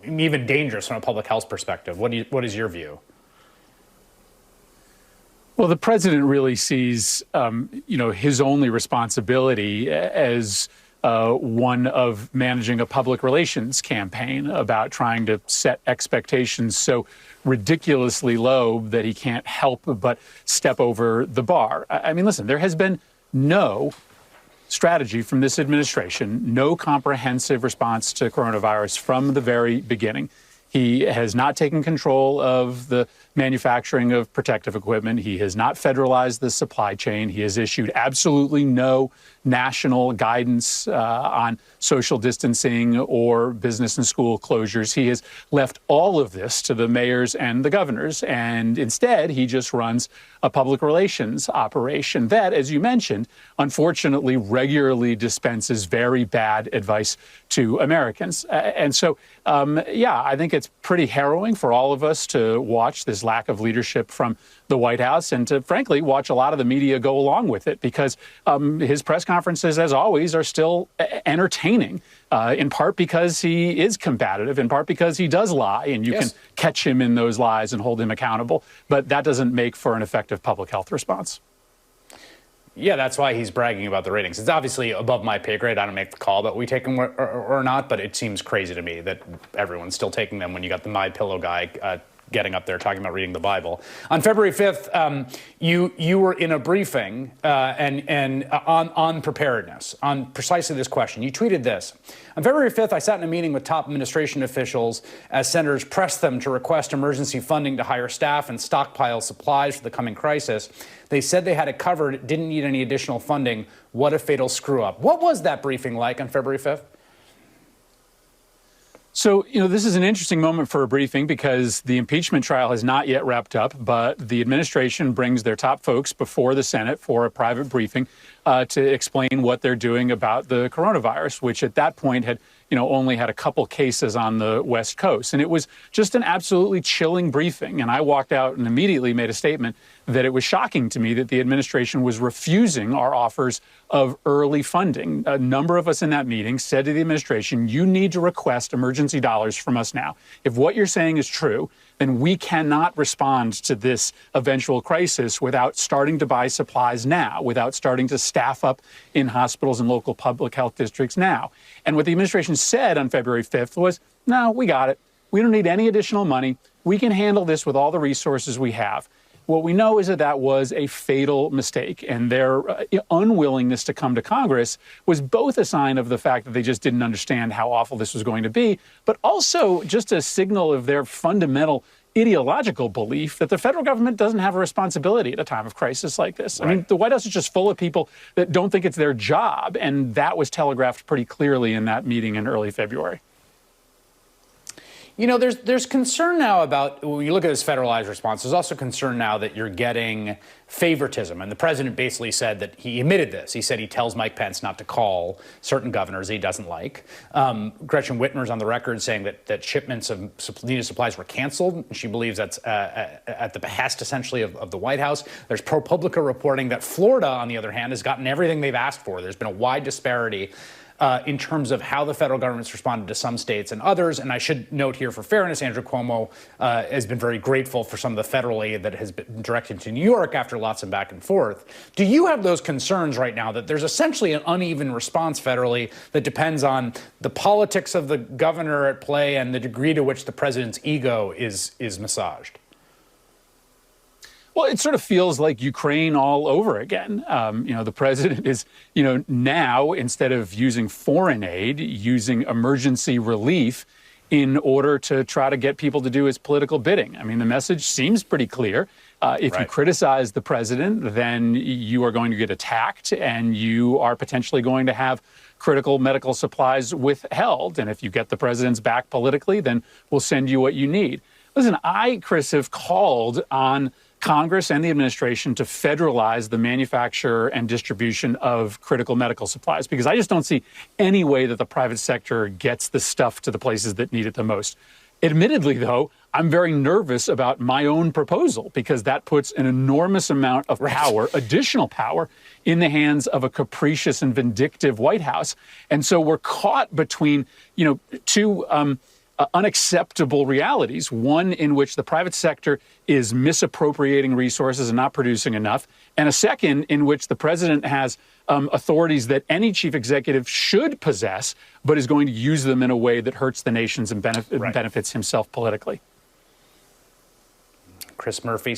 even dangerous from a public health perspective. What is your view? Well, the president really sees, his only responsibility as one of managing a public relations campaign about trying to set expectations so ridiculously low that he can't help but step over the bar. I mean, listen, there has been no strategy from this administration, no comprehensive response to coronavirus from the very beginning. He has not taken control of the manufacturing of protective equipment. He has not federalized the supply chain. He has issued absolutely no national guidance on social distancing or business and school closures. He has left all of this to the mayors and the governors, and instead he just runs a public relations operation that, as you mentioned, unfortunately regularly dispenses very bad advice to Americans. And so, I think it's pretty harrowing for all of us to watch this lack of leadership from the White House and to, frankly, watch a lot of the media go along with it because his press conferences, as always, are still entertaining, in part because he is combative, in part because he does lie, and you can catch him in those lies and hold him accountable. But that doesn't make for an effective public health response. Yeah, that's why he's bragging about the ratings. It's obviously above my pay grade. I don't make the call that we take them or not, but it seems crazy to me that everyone's still taking them when you got the My Pillow guy getting up there talking about reading the Bible. On February 5th, you were in a briefing and on preparedness, on precisely this question. You tweeted this. On February 5th, I sat in a meeting with top administration officials as senators pressed them to request emergency funding to hire staff and stockpile supplies for the coming crisis. They said they had it covered, didn't need any additional funding. What a fatal screw up. What was that briefing like on February 5th? So, this is an interesting moment for a briefing because the impeachment trial has not yet wrapped up, but the administration brings their top folks before the Senate for a private briefing to explain what they're doing about the coronavirus, which at that point had, only had a couple cases on the West Coast. And it was just an absolutely chilling briefing. And I walked out and immediately made a statement that it was shocking to me that the administration was refusing our offers of early funding. A number of us in that meeting said to the administration, you need to request emergency dollars from us now. If what you're saying is true, then we cannot respond to this eventual crisis without starting to buy supplies now, without starting to staff up in hospitals and local public health districts now. And what the administration said on February 5th was, no, we got it. We don't need any additional money. We can handle this with all the resources we have. What we know is that that was a fatal mistake, and their unwillingness to come to Congress was both a sign of the fact that they just didn't understand how awful this was going to be, but also just a signal of their fundamental ideological belief that the federal government doesn't have a responsibility at a time of crisis like this. Right. I mean, the White House is just full of people that don't think it's their job, and that was telegraphed pretty clearly in that meeting in early February. There's concern now about, when you look at this federalized response, there's also concern now that you're getting favoritism. And the president basically said that he admitted this. He said he tells Mike Pence not to call certain governors he doesn't like. Gretchen Whitmer's on the record saying that shipments of needed supplies were canceled. She believes that's at the behest, essentially, of the White House. There's ProPublica reporting that Florida, on the other hand, has gotten everything they've asked for. There's been a wide disparity in terms of how the federal government's responded to some states and others. And I should note here, for fairness, Andrew Cuomo has been very grateful for some of the federal aid that has been directed to New York after lots of back and forth. Do you have those concerns right now that there's essentially an uneven response federally that depends on the politics of the governor at play and the degree to which the president's ego is massaged? Well, it sort of feels like Ukraine all over again. The president is, now, instead of using foreign aid, using emergency relief in order to try to get people to do his political bidding. I mean, the message seems pretty clear. If you criticize the president, then you are going to get attacked and you are potentially going to have critical medical supplies withheld. And if you get the president's back politically, then we'll send you what you need. Listen, Chris, have called on Congress and the administration to federalize the manufacture and distribution of critical medical supplies, because I just don't see any way that the private sector gets the stuff to the places that need it the most. Admittedly, though, I'm very nervous about my own proposal because that puts an enormous amount of power, additional power, in the hands of a capricious and vindictive White House. And so we're caught between, two unacceptable realities. One in which the private sector is misappropriating resources and not producing enough, and a second in which the president has authorities that any chief executive should possess, but is going to use them in a way that hurts the nations and benefits himself politically. Chris Murphy.